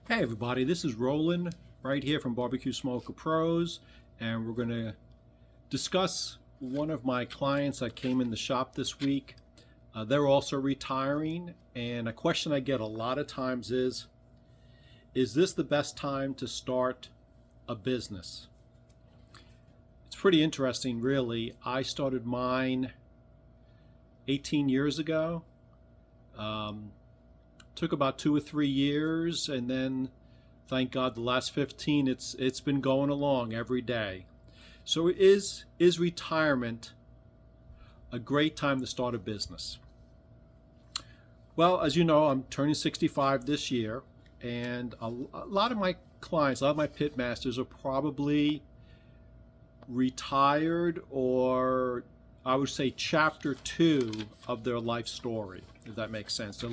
Hey everybody, this is Roland right here from BBQ Smoker Pros, and we're going to discuss one of my clients that came in the shop this week. They're also retiring, and a question I get a lot of times is this the best time to start a business? It's pretty interesting, really. I started mine 18 years ago. Took about 2 or 3 years, and then thank God the last 15 it's been going along every day. So is retirement a great time to start a business? Well, as you know, I'm turning 65 this year, and a lot of my clients, a lot of my pit masters are probably retired, or I would say chapter 2 of their life story, if that makes sense.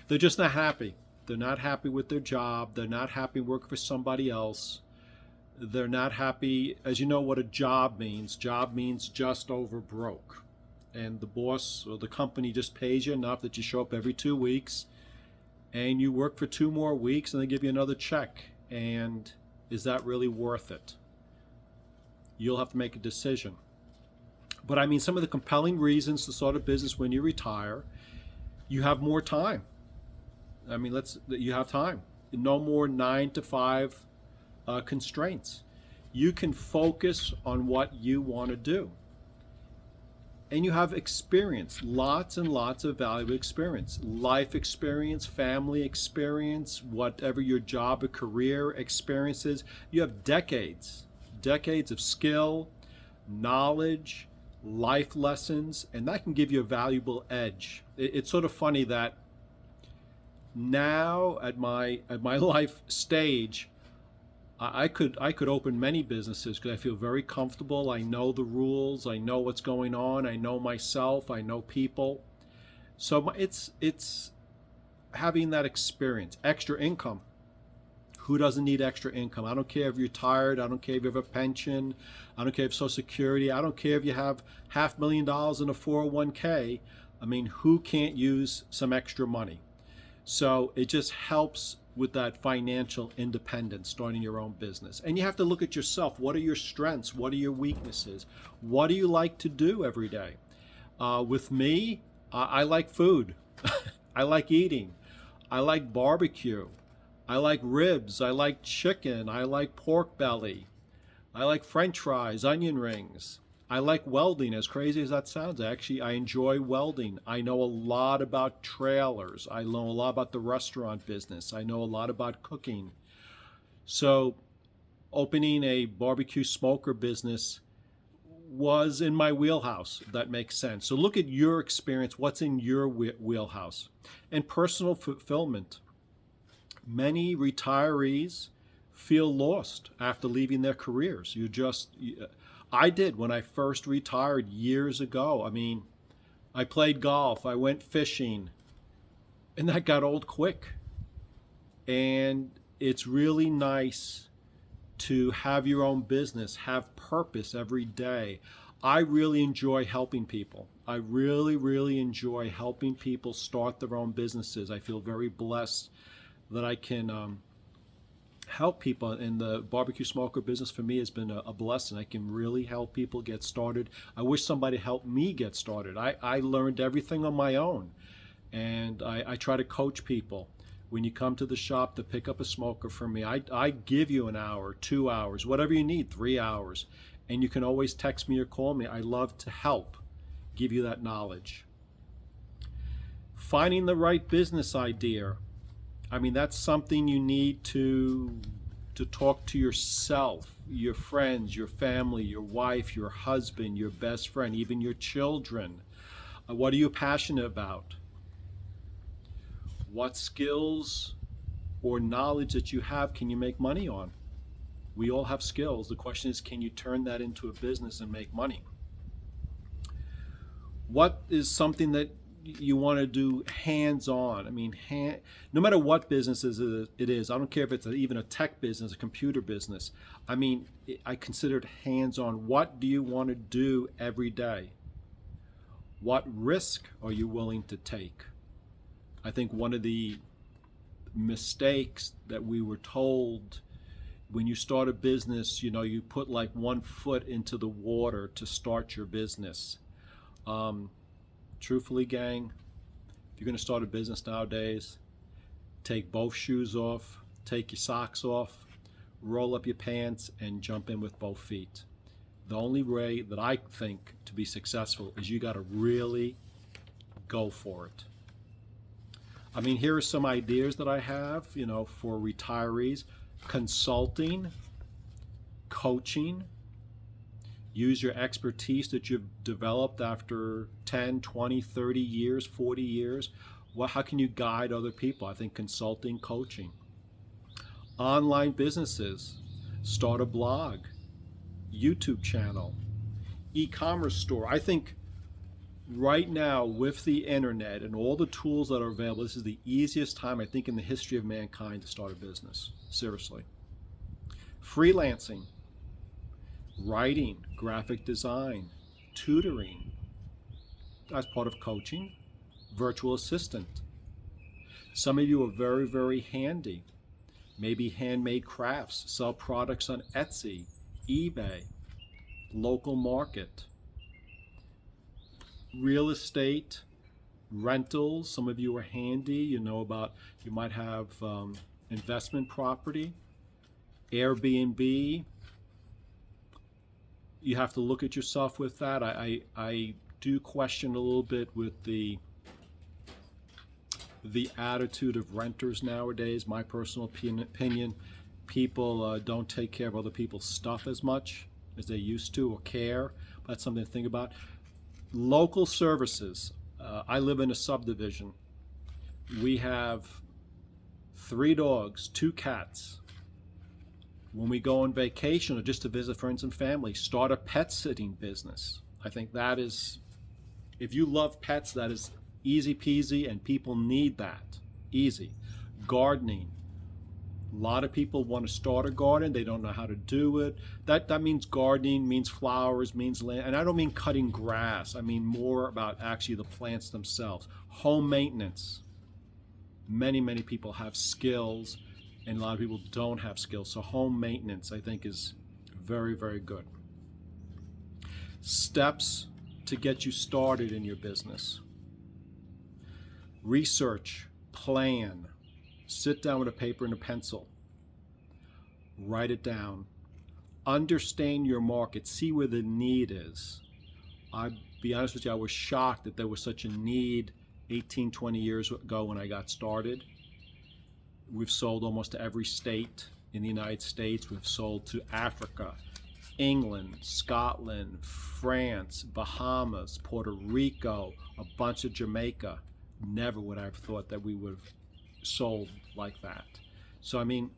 They're just not happy. They're not happy with their job. They're not happy working for somebody else. They're not happy. As you know what a job means. Job means just over broke. And the boss or the company just pays you enough that you show up every 2 weeks and you work for 2 more weeks and they give you another check. And is that really worth it? You'll have to make a decision. But I mean, some of the compelling reasons to start a business when you retire, you have more time. I mean, you have time. No more 9 to 5 constraints. You can focus on what you want to do. And you have experience, lots and lots of valuable experience, life experience, family experience, whatever your job or career experience is. You have decades of skill, knowledge, life lessons, and that can give you a valuable edge. It's sort of funny that now at my life stage, I could open many businesses because I feel very comfortable. I know the rules. I know what's going on. I know myself. I know people. So it's having that experience, extra income. Who doesn't need extra income? I don't care if you're tired. I don't care if you have a pension. I don't care if Social Security. I don't care if you have $500,000 in a 401k. I mean, who can't use some extra money? So it just helps with that financial independence, starting your own business. And you have to look at yourself. What are your strengths? What are your weaknesses? What do you like to do every day? With me, I like food. I like eating. I like barbecue. I like ribs. I like chicken. I like pork belly. I like French fries, onion rings. I like welding, as crazy as that sounds. Actually, I enjoy welding. I know a lot about trailers. I know a lot about the restaurant business. I know a lot about cooking. So opening a barbecue smoker business was in my wheelhouse, if that makes sense. So look at your experience. What's in your wheelhouse? And personal fulfillment. Many retirees feel lost after leaving their careers. I did when I first retired years ago. I mean, I played golf, I went fishing, and that got old quick. And it's really nice to have your own business, have purpose every day. I really enjoy helping people. I really, really enjoy helping people start their own businesses. I feel very blessed that I can help people, and the barbecue smoker business for me has been a blessing. I can really help people get started. I wish somebody helped me get started. I learned everything on my own, and I try to coach people. When you come to the shop to pick up a smoker from me, I give you an hour, 2 hours, whatever you need, 3 hours, and you can always text me or call me. I love to help give you that knowledge. Finding the right business idea. I mean, that's something you need to talk to yourself, your friends, your family, your wife, your husband, your best friend, even your children. What are you passionate about? What skills or knowledge that you have can you make money on? We all have skills. The question is, can you turn that into a business and make money? What is something that you want to do hands-on? I mean, no matter what business it is, I don't care if it's even a tech business, a computer business. I mean, I consider it hands-on. What do you want to do every day? What risk are you willing to take? I think one of the mistakes that we were told when you start a business. You put like one foot into the water to start your business. Truthfully, gang, if you're going to start a business nowadays, take both shoes off, take your socks off, roll up your pants, and jump in with both feet. The only way that I think to be successful is you got to really go for it. I mean, here are some ideas that I have, for retirees. Consulting, coaching, use your expertise that you've developed after 10, 20, 30 years, 40 years. How can you guide other people? I think consulting, coaching. Online businesses, start a blog, YouTube channel, e-commerce store. I think right now with the internet and all the tools that are available, this is the easiest time I think in the history of mankind to start a business. Seriously. Freelancing, writing, graphic design, tutoring. That's part of coaching. Virtual assistant. Some of you are very, very handy. Maybe handmade crafts, sell products on Etsy, eBay, local market. Real estate, rentals. Some of you are handy. You might have investment property, Airbnb. You have to look at yourself with that. I do question a little bit with the attitude of renters nowadays. My personal opinion, people don't take care of other people's stuff as much as they used to, or care. That's something to think about. Local services. I live in a subdivision. We have 3 dogs, 2 cats. When we go on vacation or just to visit friends and family, start a pet sitting business. I think that is, if you love pets, that is easy peasy, and people need that. Easy. Gardening. A lot of people want to start a garden. They don't know how to do it. That means gardening, means flowers, means land. And I don't mean cutting grass. I mean more about actually the plants themselves. Home maintenance. Many, many people have skills, and a lot of people don't have skills. So home maintenance, I think, is very, very good. Steps to get you started in your business. Research, plan. Sit down with a paper and a pencil. Write it down. Understand your market. See where the need is. I'll be honest with you, I was shocked that there was such a need 18, 20 years ago when I got started. We've sold almost to every state in the United States. We've sold to Africa, England, Scotland, France, Bahamas, Puerto Rico, a bunch of Jamaica. Never would I have thought that we would have sold like that. So I mean,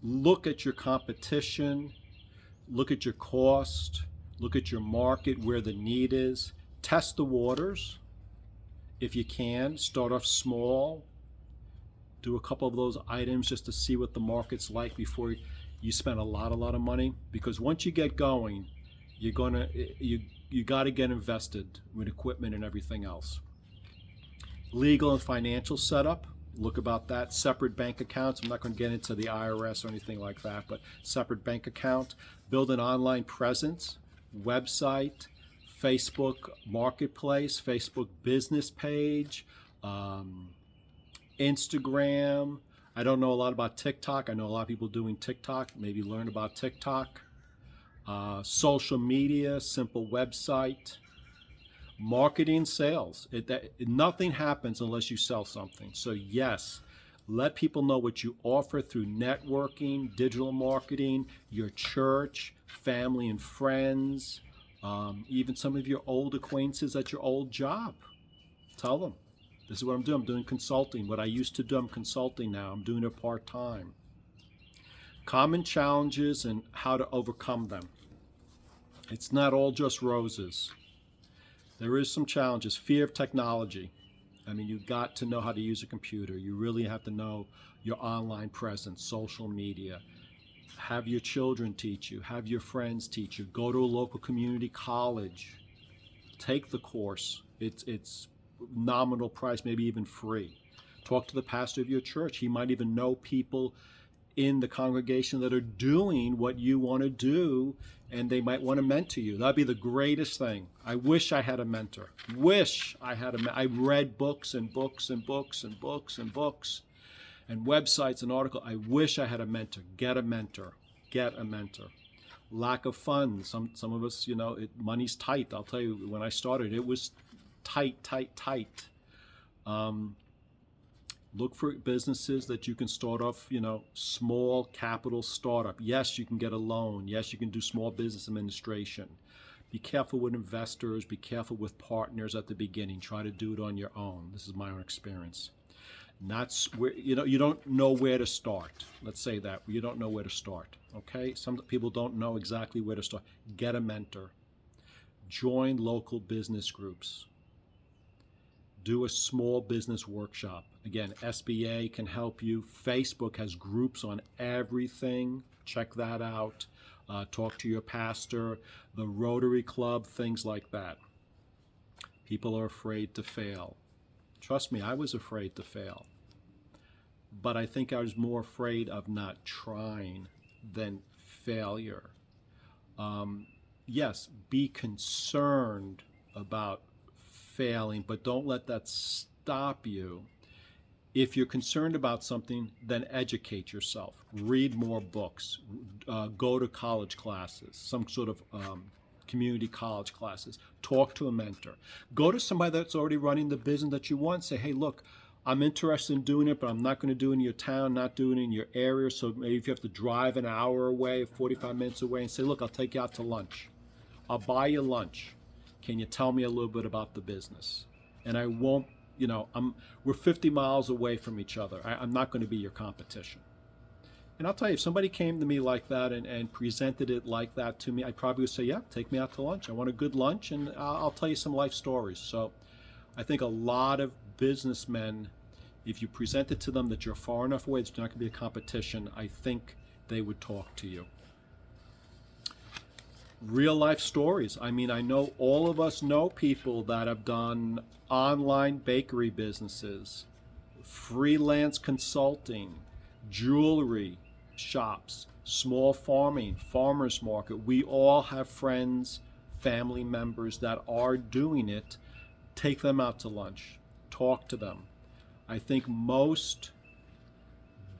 look at your competition, look at your cost, look at your market, where the need is. Test the waters if you can. Start off small. Do a couple of those items just to see what the market's like before you spend a lot of money. Because once you get going, you got to get invested with equipment and everything else. Legal and financial setup. Look about that. Separate bank accounts. I'm not going to get into the IRS or anything like that, but separate bank account. Build an online presence, website, Facebook Marketplace, Facebook business page, Instagram. I don't know a lot about TikTok. I know a lot of people doing TikTok. Maybe learn about TikTok. Social media, simple website. Marketing, sales. Nothing happens unless you sell something. So yes, let people know what you offer through networking, digital marketing, your church, family and friends, even some of your old acquaintances at your old job. Tell them, this is what I'm doing. I'm doing consulting. What I used to do, I'm consulting now. I'm doing it part-time. Common challenges and how to overcome them. It's not all just roses. There is some challenges. Fear of technology. I mean, you've got to know how to use a computer. You really have to know your online presence, social media. Have your children teach you. Have your friends teach you. Go to a local community college. Take the course. It's nominal price, maybe even free. Talk to the pastor of your church. He might even know people in the congregation that are doing what you want to do, and they might want to mentor you. That'd be the greatest thing. I wish I had a mentor. I read books and books and books and books and books and websites and articles. I wish I had a mentor. Get a mentor. Get a mentor. Lack of funds. Some of us, money's tight. I'll tell you, when I started, it was tight. Look for businesses that you can start off, small capital startup. Yes, you can get a loan. Yes, you can do small business administration. Be careful with investors. Be careful with partners at the beginning. Try to do it on your own. This is my own experience. Not where, you don't know where to start. Let's say that. You don't know where to start. Okay? Some people don't know exactly where to start. Get a mentor. Join local business groups. Do a small business workshop. Again, SBA can help you. Facebook has groups on everything. Check that out. Talk to your pastor, the Rotary Club, things like that. People are afraid to fail. Trust me, I was afraid to fail. But I think I was more afraid of not trying than failure. Yes, be concerned about failing, but don't let that stop you. If you're concerned about something, then educate yourself. Read more books. Go to college classes, some sort of community college classes. Talk to a mentor. Go to somebody that's already running the business that you want. Say, hey, look, I'm interested in doing it, but I'm not going to do it in your town, not doing it in your area. So maybe if you have to drive an hour away, 45 minutes away, and say, look, I'll take you out to lunch. I'll buy you lunch. Can you tell me a little bit about the business? And I won't, we're 50 miles away from each other. I'm not going to be your competition. And I'll tell you, if somebody came to me like that and presented it like that to me, I probably would say, yeah, take me out to lunch. I want a good lunch, and I'll tell you some life stories. So I think a lot of businessmen, if you present it to them that you're far enough away, it's not going to be a competition, I think they would talk to you. Real life stories. I mean, I know all of us know people that have done online bakery businesses, freelance consulting, jewelry shops, small farming, farmers market. We all have friends, family members that are doing it. Take them out to lunch. Talk to them. I think most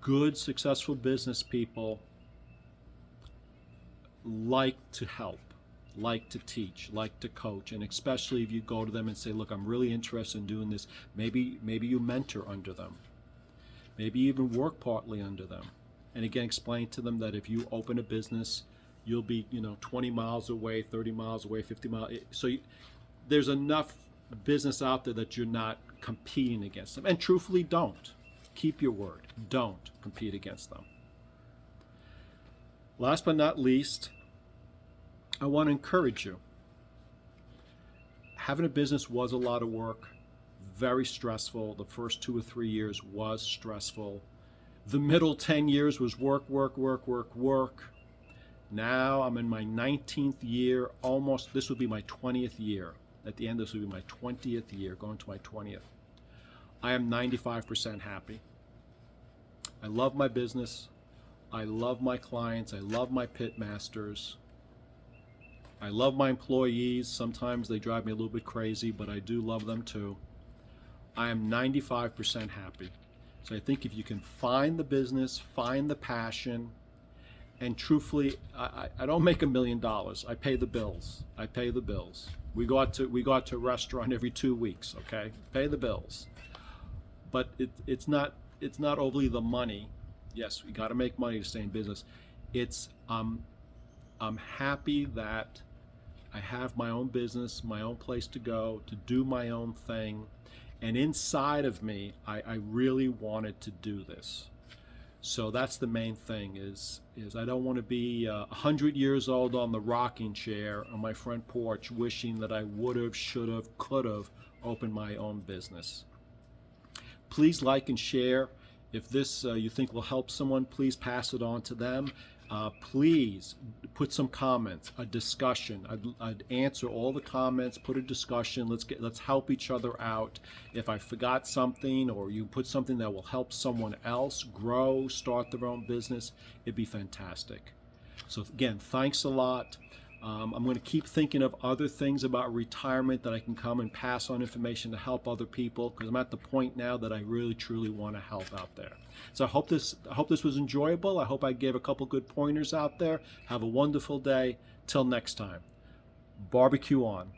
good, successful business people like to help, like to teach, like to coach, and especially if you go to them and say, look, I'm really interested in doing this. Maybe you mentor under them. Maybe you even work partly under them. And again, explain to them that if you open a business, you'll be 20 miles away, 30 miles away, 50 miles. So there's enough business out there that you're not competing against them. And truthfully, don't. Keep your word. Don't compete against them. Last but not least, I want to encourage you. Having a business was a lot of work, very stressful. The first 2 or 3 years was stressful. The middle 10 years was work. Now I'm in my 19th year, almost, this would be my 20th year. At the end, this would be my 20th year, going to my 20th. I am 95% happy. I love my business. I love my clients. I love my pit masters. I love my employees. Sometimes they drive me a little bit crazy, but I do love them too. I am 95% happy. So I think if you can find the business, find the passion, and truthfully, I don't make $1 million. I pay the bills. We go out to a restaurant every 2 weeks. Okay, pay the bills. But it's not overly the money. Yes, we got to make money to stay in business. It's I'm happy that I have my own business, my own place to go, to do my own thing, and inside of me, I really wanted to do this. So that's the main thing. Is I don't want to be 100 years old on the rocking chair on my front porch, wishing that I would have, should have, could have opened my own business. Please like and share. If this you think will help someone, please pass it on to them. Please put some comments, a discussion. I'd answer all the comments, put a discussion. Let's help each other out. If I forgot something, or you put something that will help someone else grow, start their own business, it'd be fantastic. So again, thanks a lot. I'm going to keep thinking of other things about retirement that I can come and pass on information to help other people, because I'm at the point now that I really truly want to help out there. So I hope this was enjoyable. I hope I gave a couple good pointers out there. Have a wonderful day. Till next time. Barbecue on.